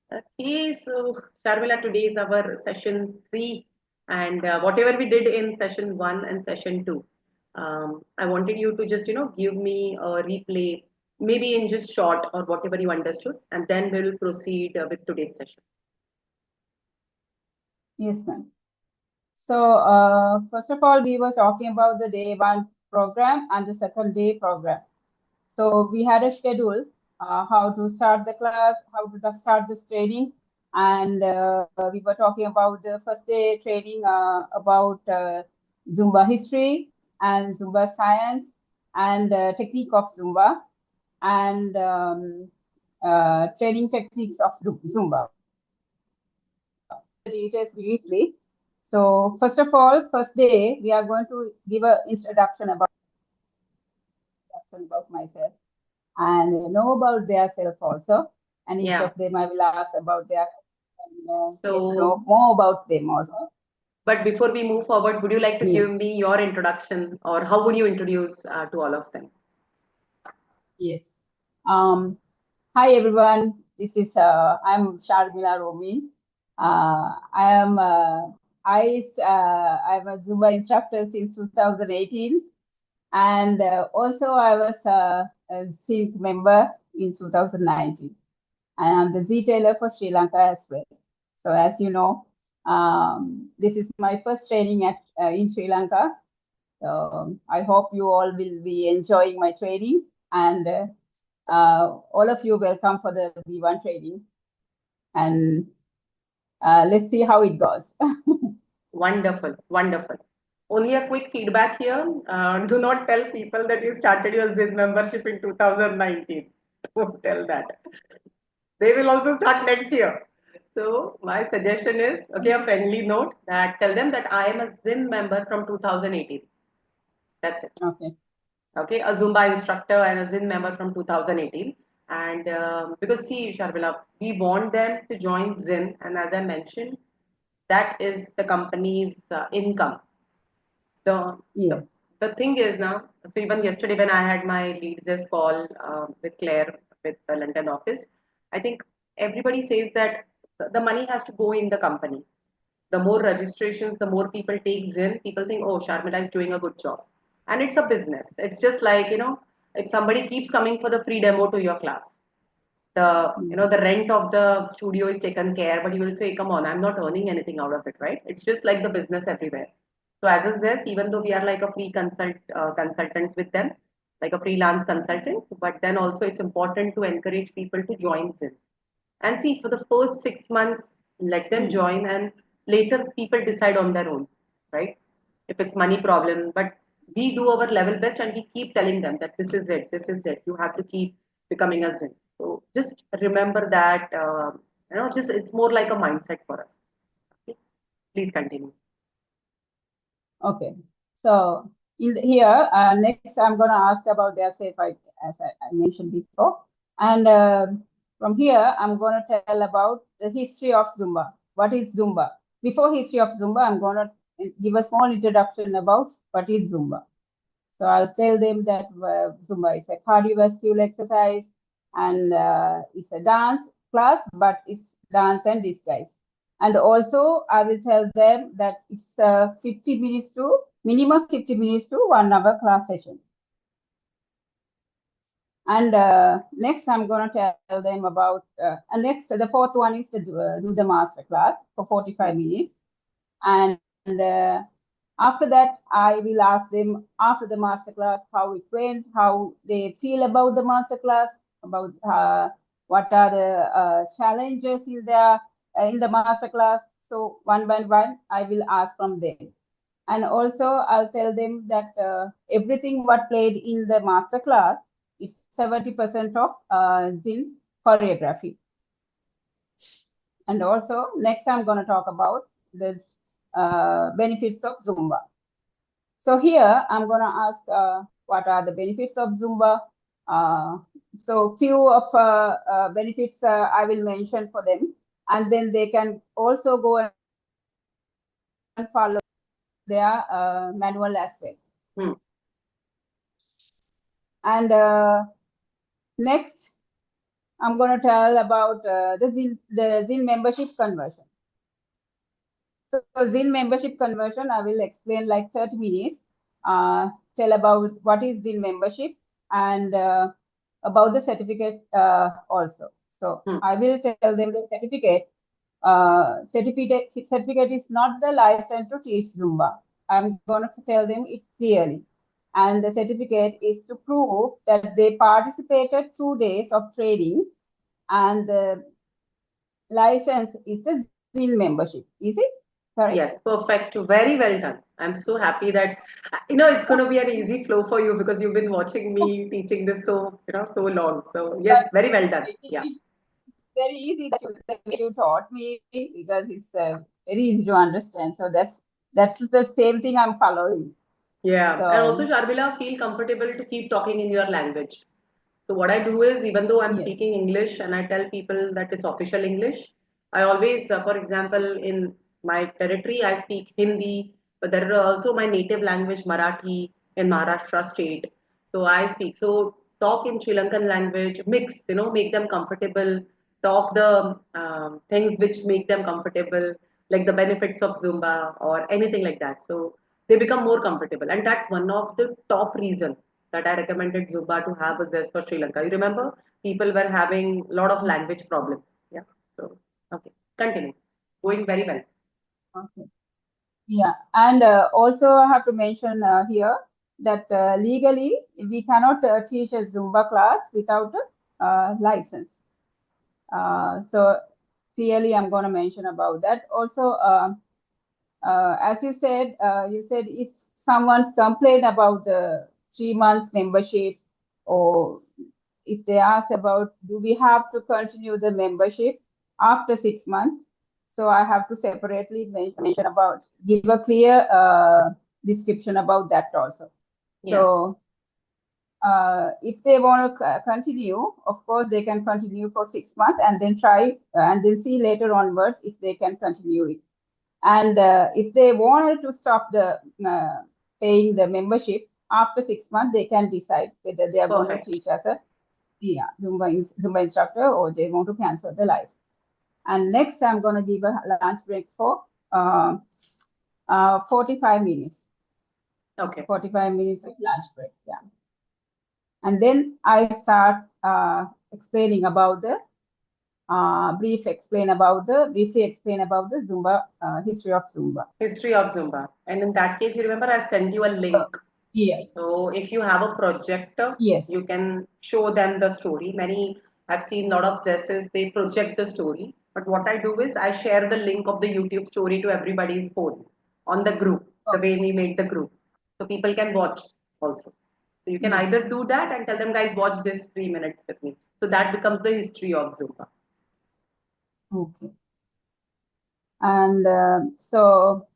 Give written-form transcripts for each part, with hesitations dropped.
Okay, so Sharmila, today is our session 3, and whatever we did in session 1 and session 2, I wanted you to just give me a replay, maybe in just short or whatever you understood, and then we will proceed with today's session. Yes, ma'am. So, first of all, we were talking about the day one program and the second day program. So, we had a schedule, how to start the class, how to start this training. And we were talking about the first day training about Zumba history and Zumba science and technique of Zumba and training techniques of Zumba. Details briefly. So first of all, first day, we are going to give an introduction about myself and know about their self also. And each Yeah. of them I will ask about their and get to know So, more about them also. but before we move forward, would you like to Yes. give me your introduction, or how would you introduce to all of them? Yes. Um, Hi everyone. This is I'm Sharmila Rumee. I am I'm a Zumba instructor since 2018. And also, I was a SILK member in 2019. I am the Z-Tailor for Sri Lanka as well. So, as you know, this is my first training at in Sri Lanka. So, I hope you all will be enjoying my training, and all of you welcome for the V1 training. And let's see how it goes. Wonderful, wonderful. Only a quick feedback here. Do not tell people that you started your ZIS membership in 2019. Don't tell that. They will also start next year. So my suggestion is, okay, a friendly note that tell them that I am a ZIM member from 2018. That's it. Okay. Okay, a Zumba instructor and a ZIN member from 2018. And because see, Sharvila, we want them to join ZIN, and as I mentioned, that is the company's income. The, the Yes. the thing is now, so even yesterday when I had my lead ZES call with Claire with the London office, I think everybody says that the money has to go in the company. The more registrations, the more people take ZIN, people think, oh, Sharmila is doing a good job. And it's a business. It's just like, if somebody keeps coming for the free demo to your class, the rent of the studio is taken care, but you will say, come on, I'm not earning anything out of it, right? It's just like the business everywhere. So as is this, even though we are like a free consultants with them, like a freelance consultant, but then also it's important to encourage people to join ZIN. And see, for the first 6 months, let them join, and later people decide on their own, right? If it's money problem, but we do our level best and we keep telling them that this is it. You have to keep becoming a ZIN. So just remember that, just it's more like a mindset for us. Okay? Please continue. Okay. So here, next I'm going to ask about their safe, as I mentioned before. And from here, I'm going to tell about the history of Zumba. What is Zumba? Before history of Zumba, I'm going to give a small introduction about what is Zumba. So I'll tell them that Zumba is a cardiovascular exercise and it's a dance class, but it's dance and disguise. And also, I will tell them that it's 50 minutes to minimum 50 minutes to 1 hour class session. And next, I'm going to tell them about, and next, the fourth one is to do the master class for 45 minutes. And after that, I will ask them after the masterclass how it went, how they feel about the masterclass, about what are the challenges in the masterclass. So one by one, I will ask from them. And also, I'll tell them that everything what played in the masterclass is 70% of Zin choreography. And also, next I'm going to talk about the benefits of Zumba. So here I'm going to ask what are the benefits of Zumba. So few of benefits I will mention for them, and then they can also go and follow their manual as well. Hmm. And next, I'm going to tell about the ZIN membership conversion. So ZIN membership conversion, I will explain like 30 minutes. Tell about what is ZIN membership and about the certificate also. So I will tell them the certificate. Certificate is not the license to teach Zumba. I'm going to tell them it clearly. And the certificate is to prove that they participated 2 days of training, and the license is the ZIN membership. Is it correct? Yes, perfect. Very well done. I'm so happy that it's going to be an easy flow for you because you've been watching me teaching this so long. So yes, But very well done. Yeah. it's very easy that you taught me, because it's very easy to understand. So that's the same thing I'm following. Yeah. And also, So Sharmila, feel comfortable to keep talking in your language. So what I do is, even though I'm yes. speaking English and I tell people that it's official English, I always, for example, in my territory, I speak Hindi, but there are also my native language, Marathi, in Maharashtra state. So I speak. So talk in Sri Lankan language, mix, make them comfortable, talk the things which make them comfortable, like the benefits of Zumba or anything like that. So they become more comfortable. And that's one of the top reason that I recommended Zumba to have a ZES for Sri Lanka. You remember people were having a lot of language problem. Yeah. So okay, continue. Going very well. Okay. Yeah, and also I have to mention here that legally we cannot teach a Zumba class without a license. So clearly I'm going to mention about that. Also, as you said if someone's complained about the 3 months membership, or if they ask about do we have to continue the membership after 6 months, so I have to separately mention about, give a clear description about that also. Yeah. So if they want to continue, of course they can continue for 6 months and then try and then see later onwards if they can continue it. And if they wanted to stop the paying the membership after 6 months, they can decide whether they are going to Perfect. teach as a Zumba instructor, or they want to cancel the license. And next, I'm going to give a lunch break for 45 minutes. Okay. 45 minutes of lunch break. Yeah. And then I start explaining about the briefly explain about the Zumba, history of Zumba. History of Zumba. And in that case, you remember I've sent you a link. Yes. So if you have a projector, Yes. you can show them the story. I've seen a lot of ZESs, they project the story. But what I do is I share the link of the YouTube story to everybody's phone on the group, the way we made the group. So people can watch also. So you can Yes. either do that and tell them, guys, watch this 3 minutes with me. So that becomes the history of Zumba. Okay. And so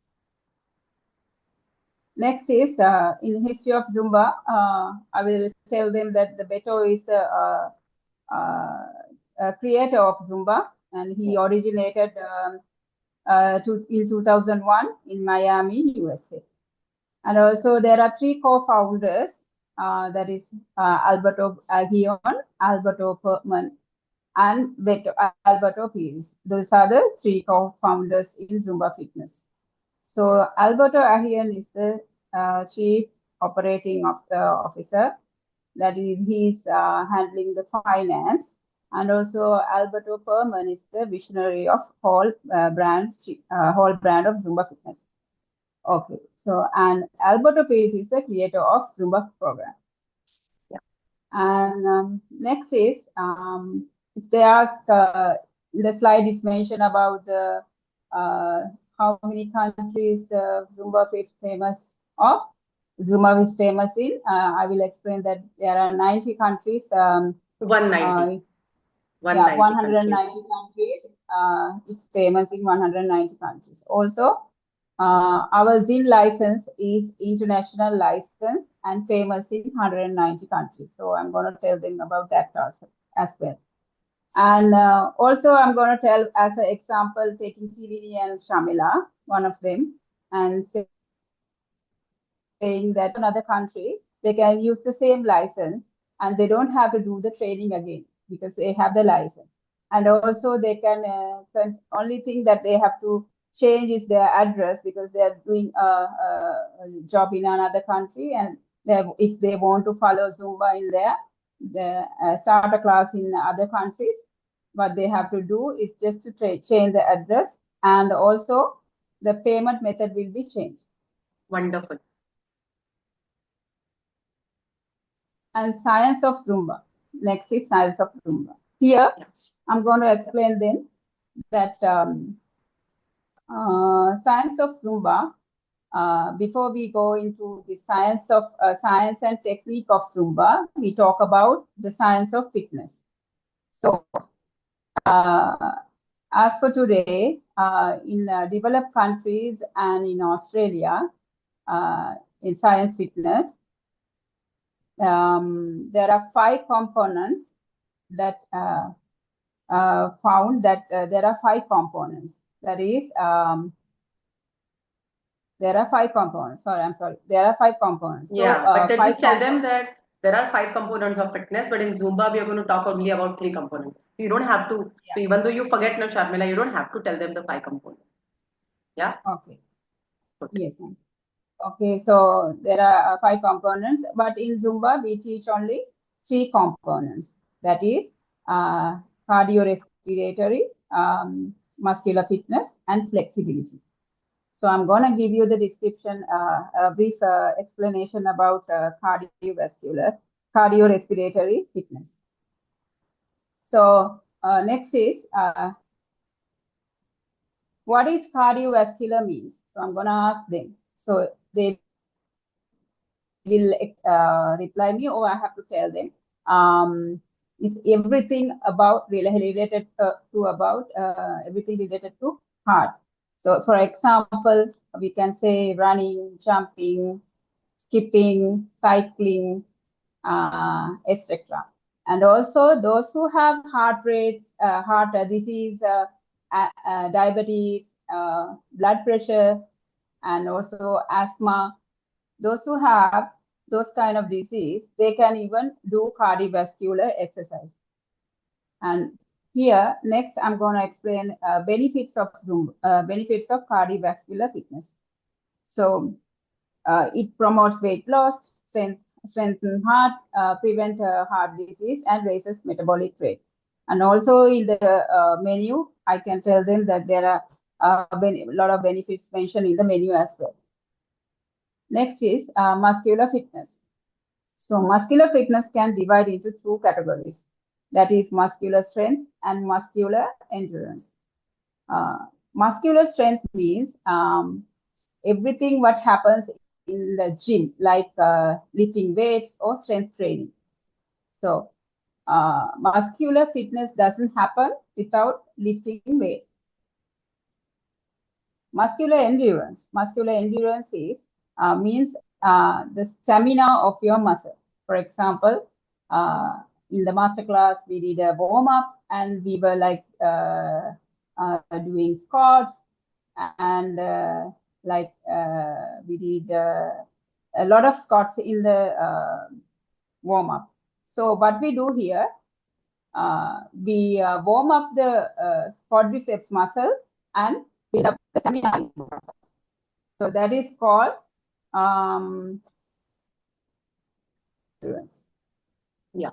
next is in history of Zumba. I will tell them that the Beto is a creator of Zumba, and he originated in 2001 in Miami, USA. And also there are three co-founders. That is Alberto Aguillon, Alberto Pertman, and Alberto Pires. Those are the three co-founders in Zumba Fitness. So Alberto Aguillon is the chief operating of the officer. That is, he's handling the finance. And also Alberto Perman is the visionary of whole brand of Zumba Fitness. Okay, so and Alberto Pires is the creator of Zumba program. Yeah. And next is if they ask, the slide is mentioned about the how many countries Zumba is famous of. Zumba is famous in. I will explain that there are 90 countries. 190. Yeah, 190 countries. 190 countries. It's famous in 190 countries. Also, our ZIN license is international license and famous in 190 countries. So I'm going to tell them about that also as well. And also I'm going to tell as an example, taking Tirini and Shamila, one of them, and saying that another country, they can use the same license and they don't have to do the training again. because they have the license. And also they can only thing that they have to change is their address because they are doing a job in another country, and if they want to follow Zumba in there, start a class in other countries, what they have to do is just to change the address, and also the payment method will be changed. Wonderful. And science of Zumba. Next is science of Zumba. Here, I'm going to explain then that science of Zumba. Before we go into the science and technique of Zumba, we talk about the science of fitness. So, as for today, in developed countries and in Australia, in science fitness, there are 5 components that found that there are 5 components. That is, there are 5 components. Sorry, I'm sorry. There are 5 components. Yeah, so, but let's just tell them components. that there are 5 components of fitness, but in Zumba we are going to talk only about 3 components. You don't have to. Yeah. So even though you forget now, Sharmila, you don't have to tell them the 5 components. Yeah. Okay. Good. Yes, ma'am. Okay, so there are 5 components, but in Zumba we teach only 3 components. That is cardiorespiratory, muscular fitness, and flexibility. So I'm going to give you the description, a brief explanation about cardiorespiratory fitness. So next is what is cardiovascular means? So I'm going to ask them. So they will reply me, or I have to tell them. Is everything about related to about everything related to heart. So for example, we can say running, jumping, skipping, cycling, etc. And also those who have heart rate, heart disease, diabetes, blood pressure, and also asthma, those who have those kind of disease, they can even do cardiovascular exercise. And here, next, I'm going to explain benefits of cardiovascular fitness. So it promotes weight loss, strengthen heart, prevent heart disease, and raises metabolic rate. And also in the menu, I can tell them that there are a lot of benefits mentioned in the menu as well. Next is muscular fitness. So muscular fitness can divide into 2 categories. That is muscular strength and muscular endurance. Muscular strength means everything what happens in the gym, like lifting weights or strength training. So muscular fitness doesn't happen without lifting weight. Muscular endurance is means the stamina of your muscle. For example, in the master class, we did a warm up and we were like doing squats, and we did a lot of squats in the warm up. So what we do here, we warm up the quadriceps muscle and build up the stamina. So that is called endurance. Yeah.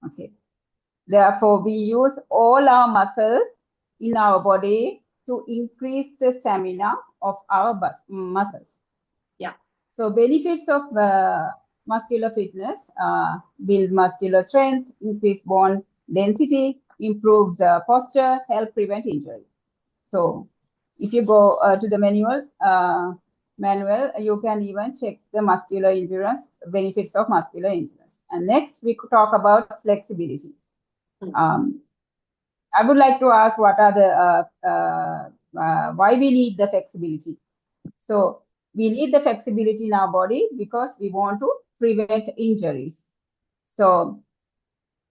Okay. Therefore, we use all our muscle in our body to increase the stamina of our muscles. Yeah. So benefits of muscular fitness: build muscular strength, increase bone density, improves posture, help prevent injury. So if you go to the manual, you can even check the muscular endurance, benefits of muscular endurance. And next, we could talk about flexibility. I would like to ask what are the why we need the flexibility. So we need the flexibility in our body because we want to prevent injuries. So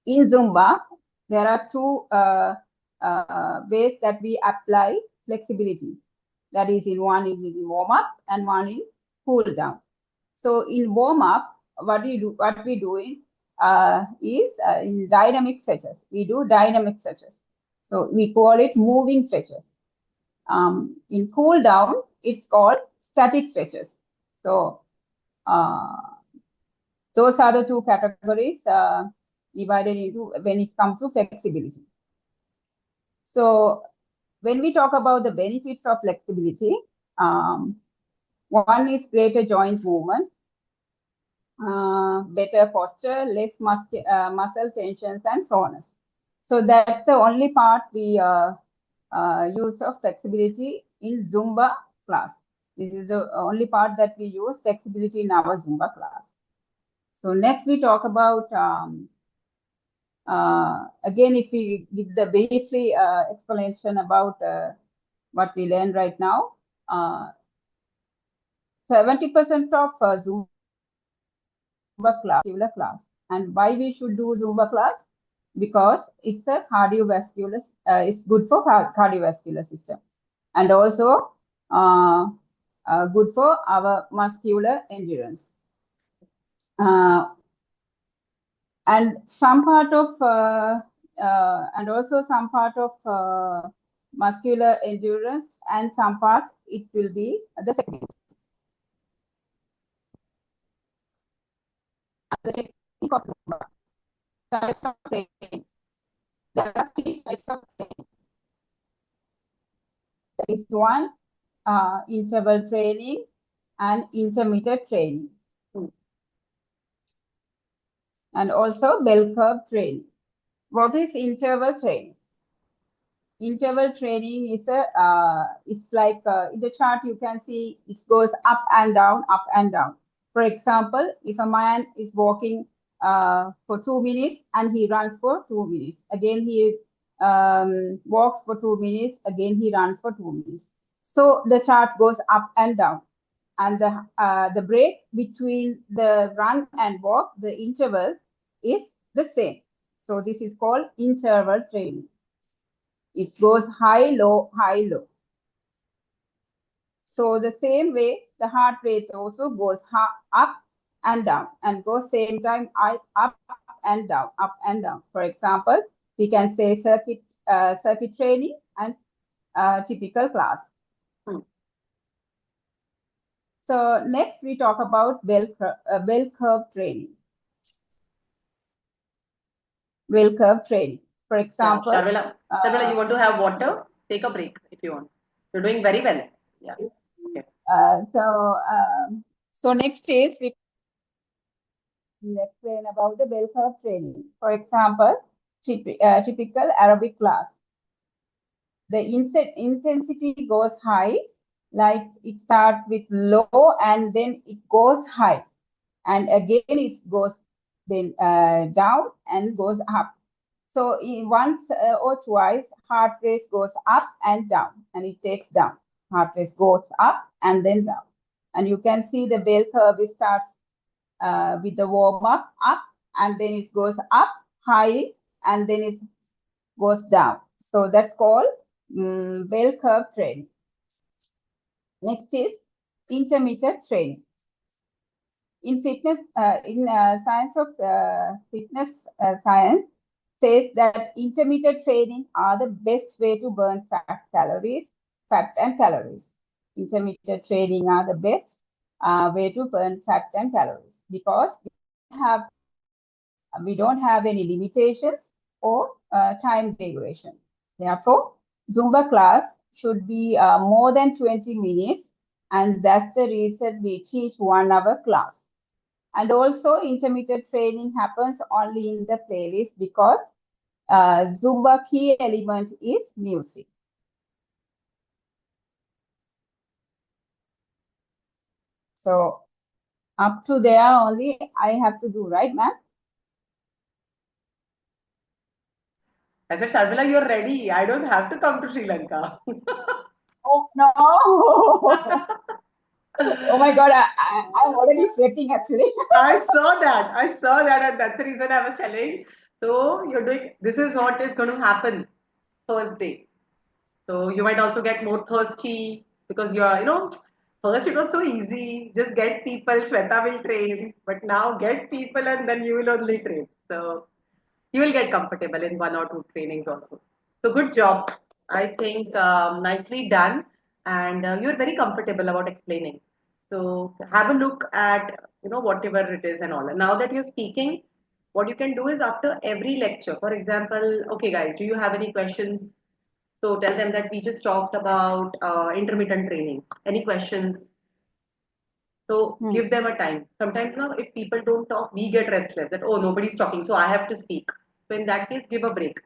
in Zumba, there are 2 ways that we apply flexibility. That is, in one is in warm up and one in cool down. So in warm up, what we do is in dynamic stretches. We do dynamic stretches. So we call it moving stretches. In cool down, it's called static stretches. So those are the two categories divided into when it comes to flexibility. So when we talk about the benefits of flexibility, one is greater joint movement, better posture, less muscle tensions and soreness. So that's the only part we use of flexibility in Zumba class. This is the only part that we use flexibility in our Zumba class. So next we talk about, again, if we give the briefly explanation about what we learned right now, 70% of Zumba class. And why we should do Zumba class? Because it's a cardiovascular, it's good for cardiovascular system, and also good for our muscular endurance. And some part of and also some part of muscular endurance, and some part it will be the flexibility. The technique of Zumba, types of training. There are three types of training. There is one interval training and intermittent training, and also bell curve training. What is interval training? Interval training is it's like in the chart you can see it goes up and down, up and down. For example, if a man is walking for 2 minutes and he runs for 2 minutes, again he walks for 2 minutes, again he runs for 2 minutes. So the chart goes up and down, and the break between the run and walk, the interval, is the same. So this is called interval training. It goes high, low, high, low. So the same way, the heart rate also goes up and down, and goes same time up and down, up and down. For example, we can say circuit training and typical class. So next we talk about bell curve training. Bell curve training. For example, yeah, Sharmila, you want to have water? Take a break if you want. You're doing very well. Yeah. Okay. So next is we explain about the bell curve training. For example, typical aerobic class. The intensity goes high, like it starts with low and then it goes high, and again it goes then down and goes up. So in once or twice, heart rate goes up and down, and it takes down. Heart rate goes up and then down, and you can see the bell curve starts with the warm up, and then it goes up high, and then it goes down. So that's called bell curve training. Next is intermittent training. In fitness, science of fitness science says that intermittent training are the best way to burn fat and calories. Intermittent training are the best way to burn fat and calories, because we don't have any limitations or time duration. Therefore, Zumba class should be more than 20 minutes, and that's the reason we teach 1 hour class. And also intermittent training happens only in the playlist, because Zumba key element is music. So up to there only I have to do, right, ma'am? I said, Sharmila, you're ready. I don't have to come to Sri Lanka. Oh, no. Oh my God, I'm already sweating actually. I saw that. I saw that, and that's the reason I was telling. So you're doing. This is what is going to happen Thursday. So you might also get more thirsty because you are, First, it was so easy. Just get people, Shweta will train. But now, get people and then you will only train. So, you will get comfortable in one or two trainings also. So, good job. I think nicely done. And you're very comfortable about explaining. So, have a look at, whatever it is and all. And now that you're speaking, what you can do is after every lecture, for example, okay, guys, do you have any questions? So tell them that we just talked about intermittent training. Any questions? So give them a time. Sometimes now, if people don't talk, we get restless that, oh, nobody's talking, so I have to speak. So in that case, give a break.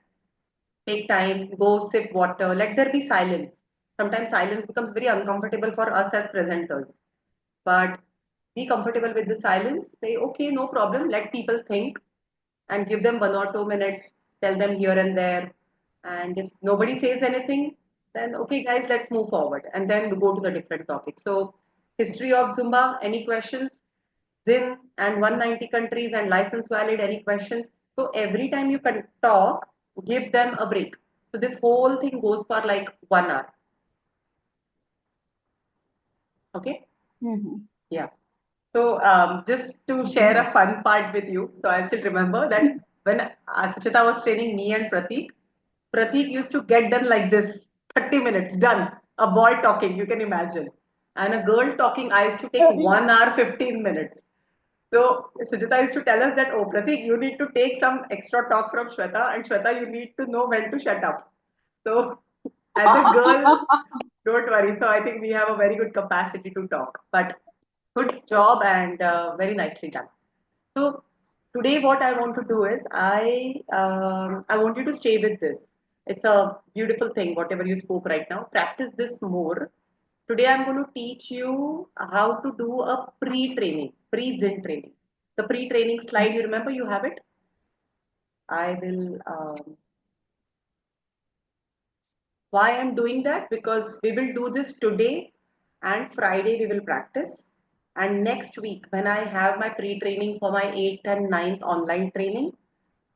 Take time, go sip water, let there be silence. Sometimes silence becomes very uncomfortable for us as presenters. But be comfortable with the silence. Say, okay, no problem. Let people think and give them 1 or 2 minutes, tell them here and there. And if nobody says anything, then okay, guys, let's move forward and then go to the different topics. So, history of Zumba, any questions? ZIN and 190 countries and license valid, any questions? So, every time you can talk, give them a break. So, this whole thing goes for like 1 hour. Okay? Mm-hmm. Yeah. So, just to share Okay. a fun part with you. So, I still remember that when Suchita was training me and Prateek, Prateek used to get done like this 30 minutes, done. A boy talking, you can imagine. And a girl talking, I used to take 1 hour, 15 minutes. So, Sujata used to tell us that, oh, Prateek, you need to take some extra talk from Shweta, and Shweta, you need to know when to shut up. So, as a girl, don't worry. So, I think we have a very good capacity to talk. But good job and very nicely done. So today, what I want to do is I want you to stay with this. It's a beautiful thing. Whatever you spoke right now, practice this more. Today, I'm going to teach you how to do a pre-training, pre-Zin training. The pre-training slide, you remember, you have it. I will. Why I'm doing that? Because we will do this today and Friday we will practice. And next week, when I have my pre-training for my 8th and 9th online training,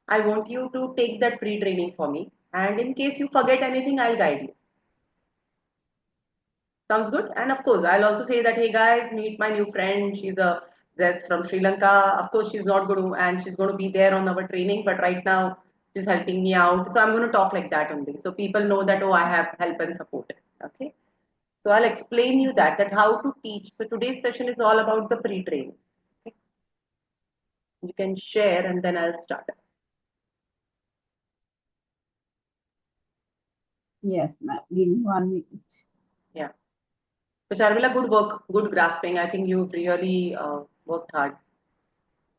I want you to take that pre-training for me. And in case you forget anything, I'll guide you. Sounds good? And of course, I'll also say that, hey guys, meet my new friend. She's a ZES from Sri Lanka. Of course, she's not going to, and she's going to be there on our training, but right now she's helping me out. So I'm going to talk like that only. So people know that, oh, I have help and support. Okay. So I'll explain you that how to teach. So today's session is all about the pre-training. Okay. You can share and then I'll start. Yes, ma'am. Give me 1 minute. Yeah. So Sharmila, good work, good grasping. I think you've really worked hard.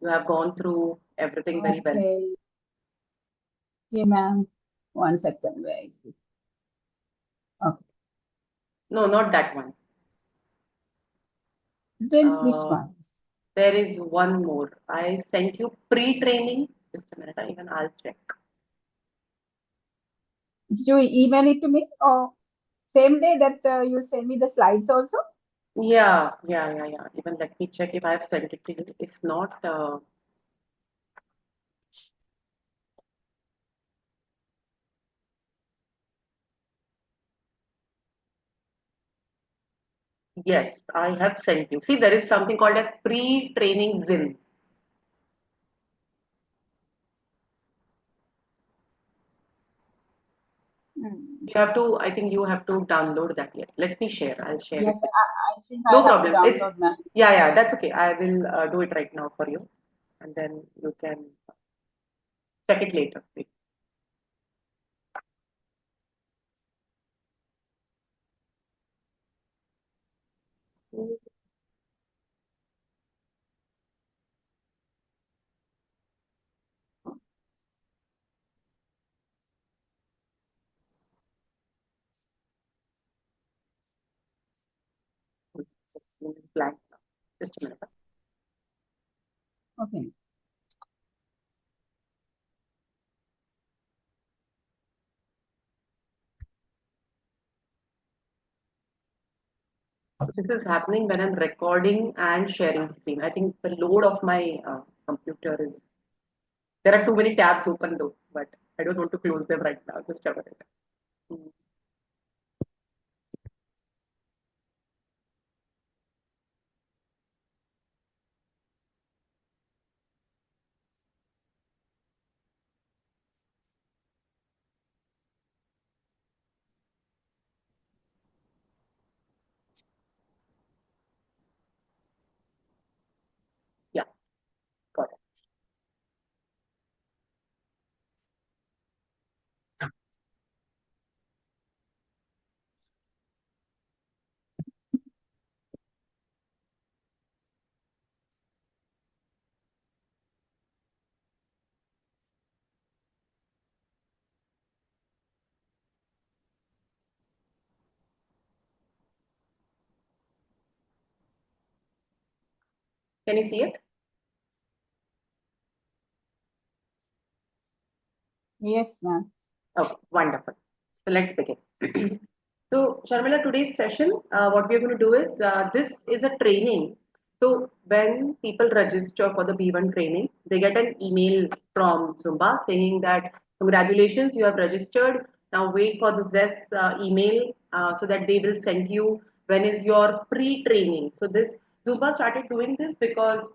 You have gone through everything very well. Okay. Okay, ma'am. 1 second. Where is it? Okay. No, not that one. Then which Uh, ones? there is one more. I sent you pre-training. Just a minute, even I'll check. Did you email it to me or same day that you send me the slides also? Yeah. Even let me check if I have sent it to you. If not, yes, I have sent you. See, there is something called as pre-training Zin. Hmm. You have to, I think you have to download that yet. Let me share. I'll share Yes, it with I think you. I No have to problem. It's, download, ma'am. yeah, that's okay. I will do it right now for you. And then you can check it later. Wait. It's blank now. Just a minute. Okay. So this is happening when I'm recording and sharing screen. I think the load of my computer is, there are too many tabs open though, but I don't want to close them right now. Just a minute. Mm. Can you see it? Yes, ma'am. Okay, wonderful. So let's begin. So, Sharmila, today's session, what we're going to do is this is a training. So, when people register for the B1 training, they get an email from Zumba saying that congratulations, you have registered. Now, wait for the ZES email so that they will send you when is your pre training. So, this Zumba started doing this because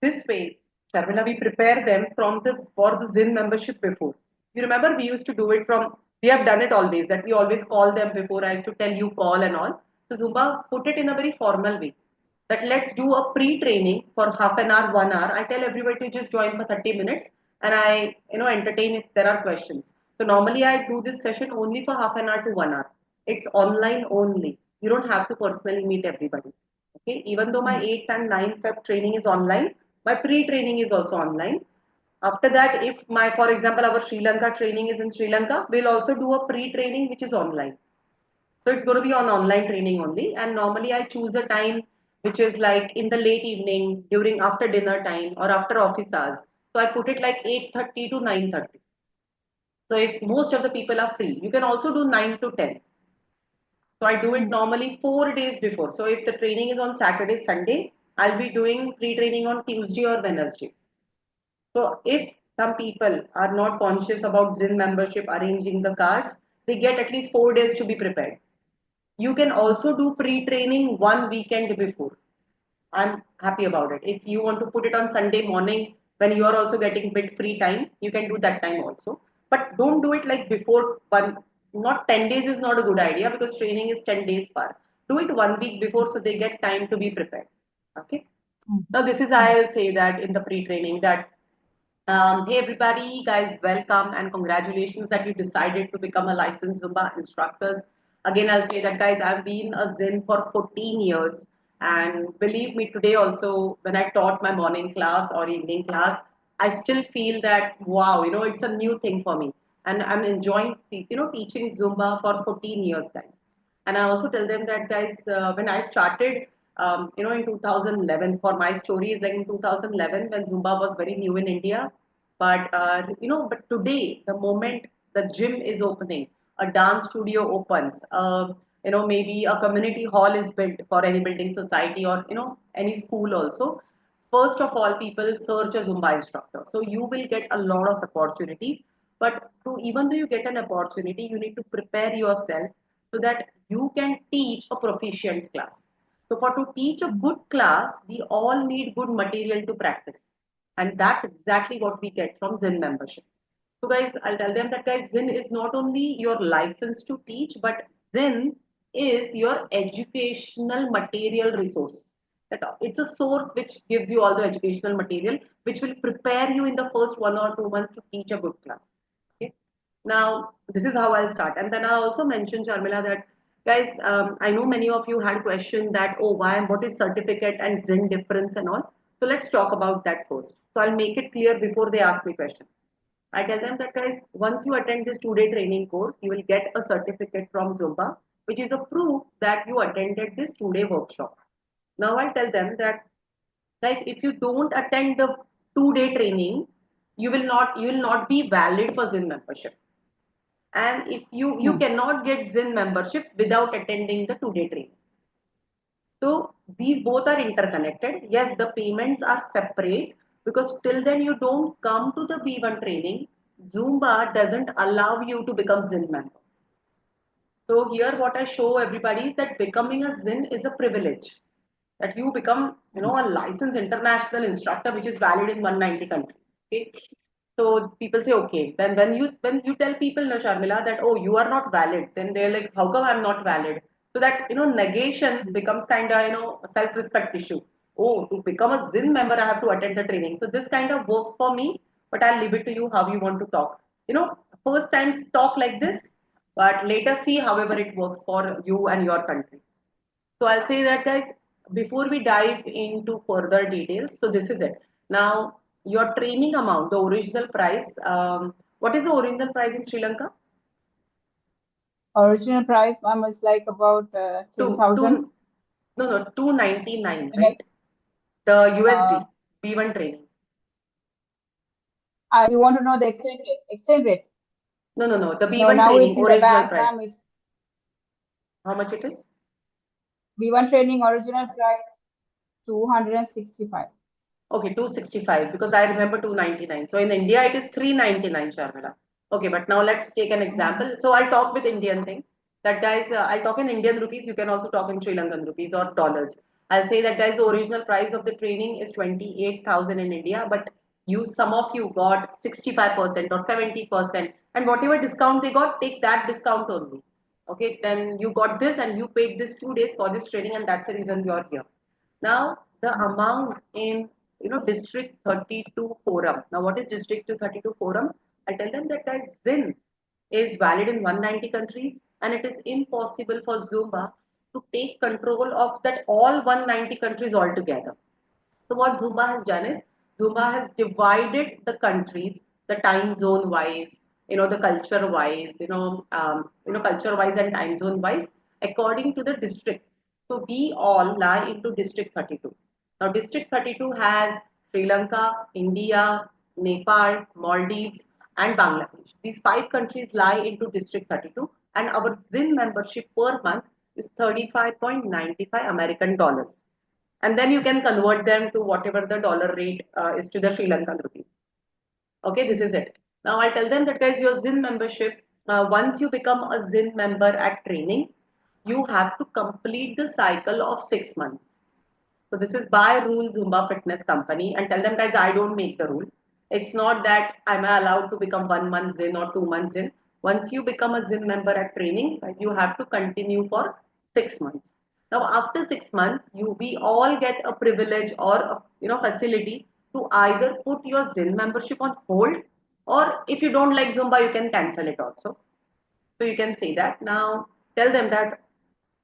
this way, Sharmila, we prepare them from the for the ZIN membership before. You remember we used to do it from, we have done it always, that we always call them before. I used to tell you call and all. So Zumba put it in a very formal way that let's do a pre-training for half an hour, 1 hour. I tell everybody to just join for 30 minutes and I, entertain if there are questions. So normally I do this session only for half an hour to 1 hour. It's online only. You don't have to personally meet everybody. Okay. Even though my 8th and 9th Feb training is online, my pre-training is also online. After that, if my, for example, our Sri Lanka training is in Sri Lanka, we'll also do a pre-training which is online. So it's going to be on online training only. And normally I choose a time which is like in the late evening, during after dinner time or after office hours. So I put it like 8:30 to 9:30. So if most of the people are free, you can also do 9 to 10. So I do it normally 4 days before. So if the training is on Saturday, Sunday, I'll be doing pre-training on Tuesday or Wednesday. So if some people are not conscious about ZIN membership, arranging the cards, they get at least 4 days to be prepared. You can also do pre-training one weekend before. I'm happy about it. If you want to put it on Sunday morning when you are also getting bit free time, you can do that time also. But don't do it like before one, not 10 days is not a good idea because training is 10 days far. Do it 1 week before so they get time to be prepared. Okay. Now this is I'll say that in the pre-training that hey everybody, guys, welcome and congratulations that you decided to become a licensed Zumba instructors. Again, I'll say that guys, I've been a Zen for 14 years, and believe me, today also when I taught my morning class or evening class, I still feel that wow, it's a new thing for me, and I'm enjoying teaching Zumba for 14 years, guys. And I also tell them that guys, when I started, in 2011, for my story is like in 2011 when Zumba was very new in India. But today, the moment the gym is opening, a dance studio opens, maybe a community hall is built for any building society or, any school also. First of all, people search a Zumba instructor. So you will get a lot of opportunities. But even though you get an opportunity, you need to prepare yourself so that you can teach a proficient class. So for to teach a good class, we all need good material to practice. And that's exactly what we get from Zen membership. So guys, I'll tell them that guys, Zen is not only your license to teach, but Zen is your educational material resource. That it's a source which gives you all the educational material, which will prepare you in the first 1 or 2 months to teach a good class. Okay. Now, this is how I'll start. And then I'll also mention, Sharmila, that guys, I know many of you had questioned that, oh, what is certificate and Zen difference and all. So let's talk about that first. So I'll make it clear before they ask me question. I tell them that guys, once you attend this 2 day training course, you will get a certificate from Zumba, which is a proof that you attended this 2 day workshop. Now I tell them that guys, if you don't attend the 2 day training, you will not be valid for Zen membership. And if you cannot get Zen membership without attending the 2 day training. So these both are interconnected. Yes, the payments are separate because till then you don't come to the B1 training. Zumba doesn't allow you to become Zen member. So here what I show everybody is that becoming a Zen is a privilege. That you become, a licensed international instructor which is valid in 190 countries. Okay. So people say, okay, then when you tell people, no, Sharmila, that oh you are not valid, then they're like, how come I'm not valid? So that negation becomes kind of a self-respect issue. Oh, to become a Zin member, I have to attend the training. So this kind of works for me, but I'll leave it to you how you want to talk. First times talk like this, but later see however it works for you and your country. So I'll say that guys, before we dive into further details, so this is it. Now, your training amount, the original price, what is the original price in Sri Lanka? Original price, ma'am, is like about Two, 10,000. two, no, 299, right? The Uh, USD B1 training. you want to know the exchange rate? Exchange rate? No. The No, B1 now it's training in the original bank. price. Now it's How much it is? B1 training original price 265. Okay, 265 because I remember 299. So in India it is 399, Sharmila. Okay, but now let's take an example. So I'll talk with Indian thing. That guys, I'll talk in Indian rupees. You can also talk in Sri Lankan rupees or dollars. I'll say that guys, the original price of the training is 28,000 in India, but some of you got 65% or 70%, and whatever discount they got, take that discount only. Okay, then you got this and you paid this 2 days for this training, and that's the reason you're here. Now the amount in District 32 forum. Now what is District 32 forum? I tell them that guys Zin is valid in 190 countries and it is impossible for Zumba to take control of that all 190 countries altogether. So what Zumba has done is Zumba has divided the countries, the time zone wise, the culture wise, culture wise and time zone wise, according to the districts. So we all lie into District 32. Now, District 32 has Sri Lanka, India, Nepal, Maldives, and Bangladesh. These 5 countries lie into District 32, and our ZIN membership per month is 35.95 American dollars, and then you can convert them to whatever the dollar rate is to the Sri Lankan rupee. Okay, this is it. Now I tell them that guys, your ZIN membership, once you become a ZIN member at training, you have to complete the cycle of 6 months. So this is by rule Zumba Fitness Company, and tell them guys I don't make the rule. It's not that I'm allowed to become 1 month Zin or 2 months Zin. Once you become a Zin member at training, guys, you have to continue for 6 months. Now after 6 months, we all get a privilege or a, facility to either put your Zin membership on hold, or if you don't like Zumba, you can cancel it also. So you can say that. Now tell them that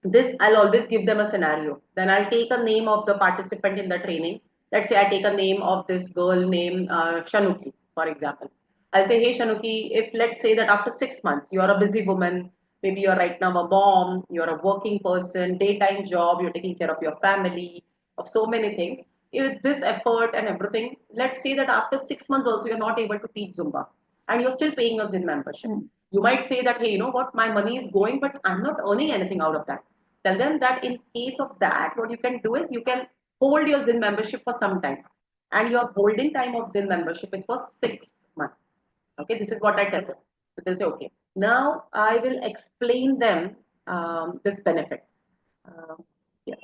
this, I'll always give them a scenario. Then I'll take a name of the participant in the training. Let's say I take a name of this girl named Shanuki, for example. I'll say, hey Shanuki, if let's say that after 6 months you're a busy woman, maybe you're right now a mom, you're a working person, daytime job, you're taking care of your family, of so many things. With this effort and everything, let's say that after 6 months also you're not able to teach Zumba and you're still paying your Zin membership. You might say that, hey, you know what, my money is going, but I'm not earning anything out of that. Tell them that in case of that, what you can do is you can hold your Zin membership for some time. And your holding time of Zin membership is for 6 months. Okay, this is what I tell them. So they'll say, okay, now I will explain them this benefit. Yeah.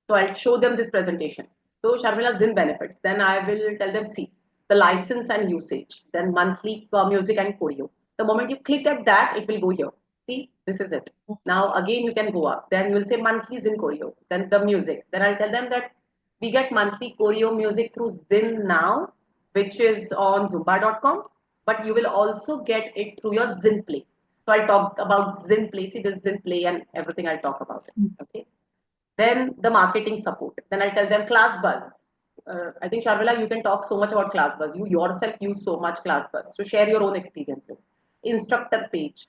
So I'll show them this presentation. So Sharmila Zin benefits. Then I will tell them, see, the license and usage, then monthly music and choreo. The moment you click at that, it will go here. See, this is it. Now again, you can go up. Then you will say monthly Zin choreo. Then the music. Then I'll tell them that we get monthly choreo music through Zin now, which is on Zumba.com. But you will also get it through your Zin Play. So I'll talk about Zin Play. See this Zin Play and everything I'll talk about it. Okay. Then the marketing support. Then I'll tell them class buzz. I think Sharmila, you can talk so much about class buzz. You yourself use so much class buzz. So share your own experiences. Instructor page.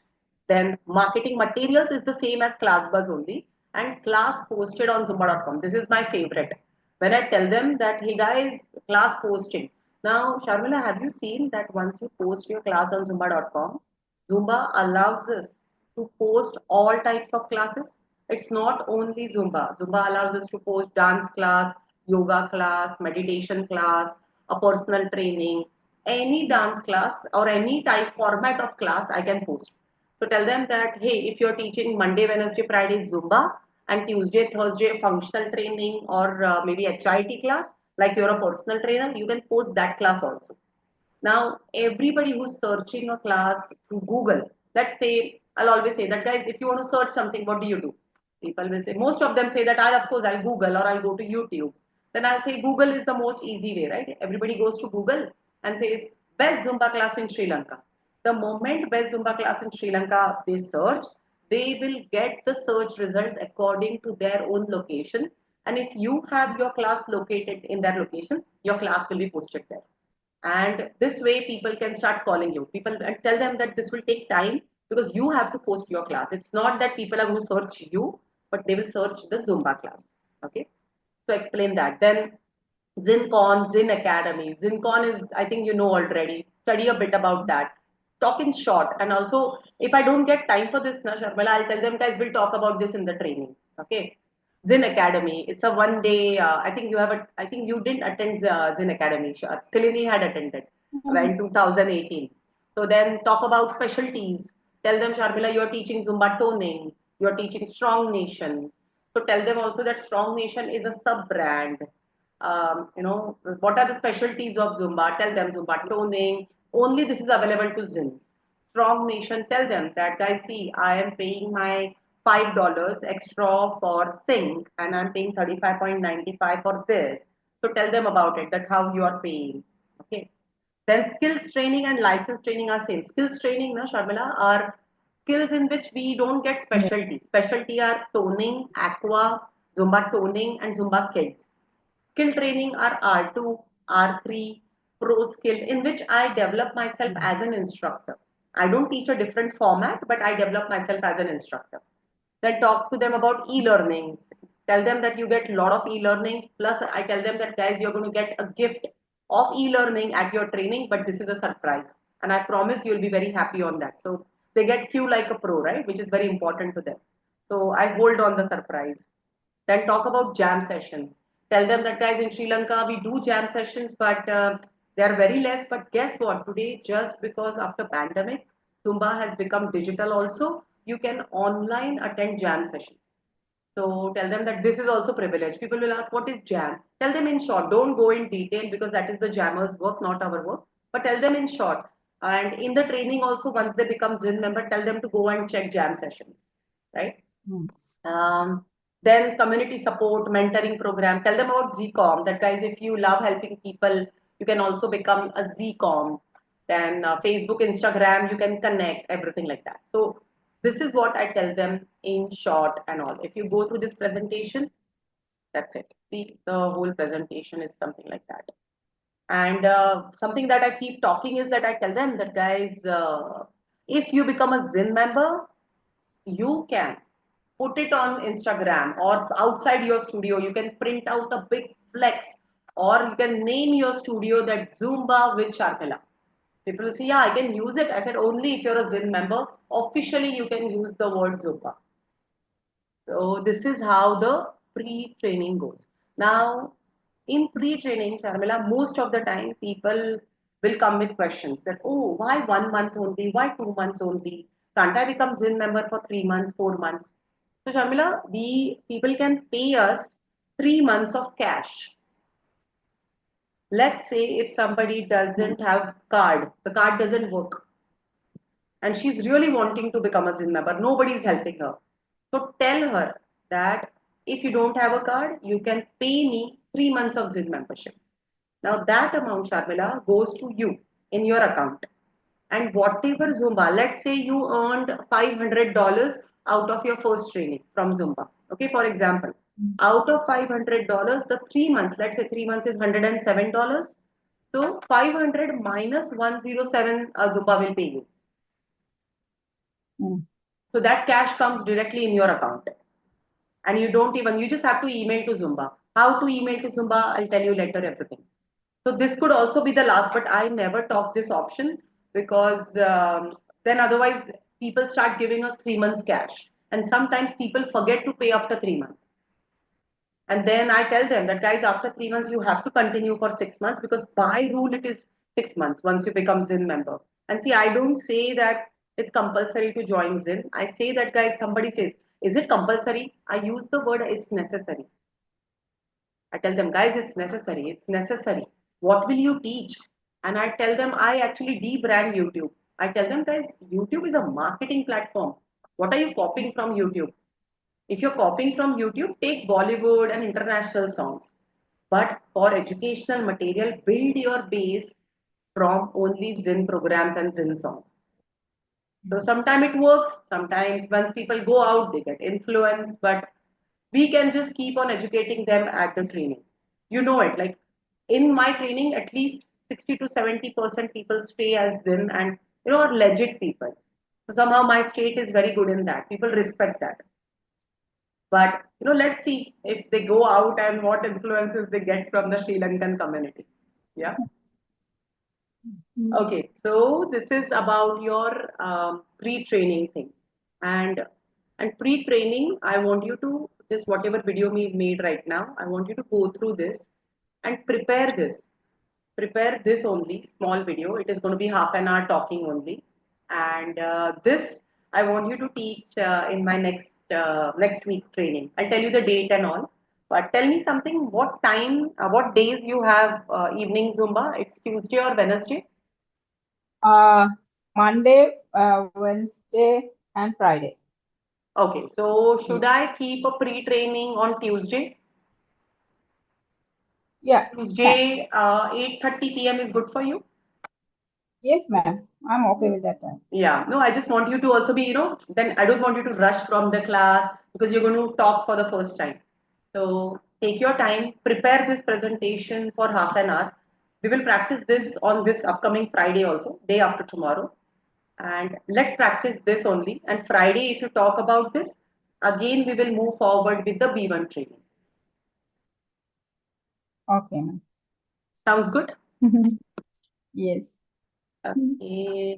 Then marketing materials is the same as class buzz only. And class posted on Zumba.com. This is my favorite. When I tell them that, hey guys, class posting. Now, Sharmila, have you seen that once you post your class on Zumba.com, Zumba allows us to post all types of classes? It's not only Zumba. Zumba allows us to post dance class, yoga class, meditation class, a personal training, any dance class or any type format of class I can post. So tell them that, hey, if you're teaching Monday, Wednesday, Friday Zumba and Tuesday, Thursday functional training or maybe HIT class, like you're a personal trainer, you can post that class also. Now, everybody who's searching a class through Google, let's say, I'll always say that, guys, if you want to search something, what do you do? People will say, most of them say that, of course, I'll Google or I'll go to YouTube. Then I'll say, Google is the most easy way, right? Everybody goes to Google and says, best Zumba class in Sri Lanka. The moment best Zumba class in Sri Lanka they search, they will get the search results according to their own location. And if you have your class located in that location, your class will be posted there. And this way people can start calling you people and tell them that this will take time because you have to post your class. It's not that people are going to search you, but they will search the Zumba class. Okay, so explain that. Then ZinCon, Zin Academy. ZinCon is, I think you know already. Study a bit about that. Talk in short. And also, if I don't get time for this, na, Sharmila, I'll tell them, guys, we'll talk about this in the training. Okay. Zin Academy. It's a 1 day. I think you didn't attend Zin Academy. Tilini had attended in 2018. So then talk about specialties. Tell them, Sharmila, you're teaching Zumba toning. You're teaching Strong Nation. So tell them also that Strong Nation is a sub brand. What are the specialties of Zumba? Tell them Zumba toning. Only this is available to Zins. Strong Nation, tell them that guys, see, I am paying my $5 extra for sync and I'm paying 35.95 for this. So tell them about it, that how you are paying. Okay. Then skills training and license training are same. Skills training, na, Sharmila, are skills in which we don't get Yeah. specialty. Specialty are toning, aqua, Zumba toning, and Zumba kids. Skill training are R2, R3, pro skill, in which I develop myself Mm. as an instructor. I don't teach a different format, but I develop myself as an instructor. Then talk to them about e-learnings. Tell them that you get a lot of e-learnings. Plus, I tell them that guys, you're going to get a gift of e-learning at your training, but this is a surprise. And I promise you'll be very happy on that. So they get Q like a pro, right? Which is very important to them. So I hold on the surprise. Then talk about jam session. Tell them that guys in Sri Lanka we do jam sessions, but they are very less. But guess what? Today, just because after pandemic, Zumba has become digital also. You can online attend jam session. So tell them that this is also privilege. People will ask, what is jam? Tell them in short. Don't go in detail because that is the jammers' work, not our work. But tell them in short. And in the training also, once they become Zin member, tell them to go and check jam sessions, right? Mm. Um, then community support, mentoring program. Tell them about ZCOM. That guys, if you love helping people, you can also become a ZCOM. Then Facebook, Instagram, you can connect, everything like that. So this is what I tell them in short and all. If you go through this presentation, that's it. See, the whole presentation is something like that. And something that I keep talking is that I tell them that guys, if you become a Zin member, you can put it on Instagram or outside your studio. You can print out a big flex or you can name your studio that Zumba with Sharmila. People will say, yeah, I can use it. I said, only if you're a Zin member, officially you can use the word Zumba. So this is how the pre-training goes. Now, in pre-training, Sharmila, most of the time people will come with questions that, oh, why 1 month only? Why 2 months only? Can't I become Zin member for 3 months, 4 months? So Sharmila, we people can pay us 3 months of cash. Let's say if somebody Mm. doesn't have card, the card doesn't work and she's really wanting to become a Zin member. Nobody is helping her. So tell her that if you don't have a card, you can pay me 3 months of Zin membership. Now that amount, Sharmila, goes to you in your account. And whatever Zumba, let's say you earned $500 out of your first training from Zumba. Okay, for example, Mm. out of $500, the 3 months, let's say 3 months is $107. So 500 minus 107 Zumba will pay you. Mm. So that cash comes directly in your account. And you don't even, you just have to email to Zumba. How to email to Zumba, I'll tell you later everything. So this could also be the last, but I never talk this option because then otherwise people start giving us 3 months cash. And sometimes people forget to pay after 3 months. And then I tell them that guys, after 3 months, you have to continue for 6 months because by rule it is 6 months once you become Zin member. And see, I don't say that it's compulsory to join Zin. I say that guys, somebody says, is it compulsory? I use the word it's necessary. I tell them, guys, it's necessary. It's necessary. What will you teach? And I tell them, I actually debrand YouTube. I tell them, guys, YouTube is a marketing platform. What are you copying from YouTube? If you're copying from YouTube, take Bollywood and international songs. But for educational material, build your base from only Zin programs and Zin songs. So Mm. sometimes it works. Sometimes once people go out, they get influenced. But we can just keep on educating them at the training. You know it. Like in my training, at least 60 to 70% people stay as Zin and are legit people. So somehow my state is very good in that. People respect that. But let's see if they go out and what influences they get from the Sri Lankan community. Yeah. Okay, so this is about your pre-training thing, and pre-training. I want you to just whatever video we made right now. I want you to go through this and prepare this. Prepare this only small video. It is going to be half an hour talking only, and this I want you to teach in my next week training. I'll tell you the date and all. But tell me something. What time? What days you have evening Zumba? It's Tuesday or Wednesday? Uh, Monday, Wednesday, and Friday. Okay, so should Yes. I keep a pre-training on Tuesday? Yeah, you can. Tuesday, 8:30 p.m. is good for you? Yes, ma'am. I'm okay with that time. Yeah, no, I just want you to also be, then I don't want you to rush from the class because you're going to talk for the first time. So take your time, prepare this presentation for half an hour. We will practice this on this upcoming Friday also, day after tomorrow. And let's practice this only. And Friday, if you talk about this, again, we will move forward with the B1 training. Okay, ma'am. Sounds good? Yes. Okay.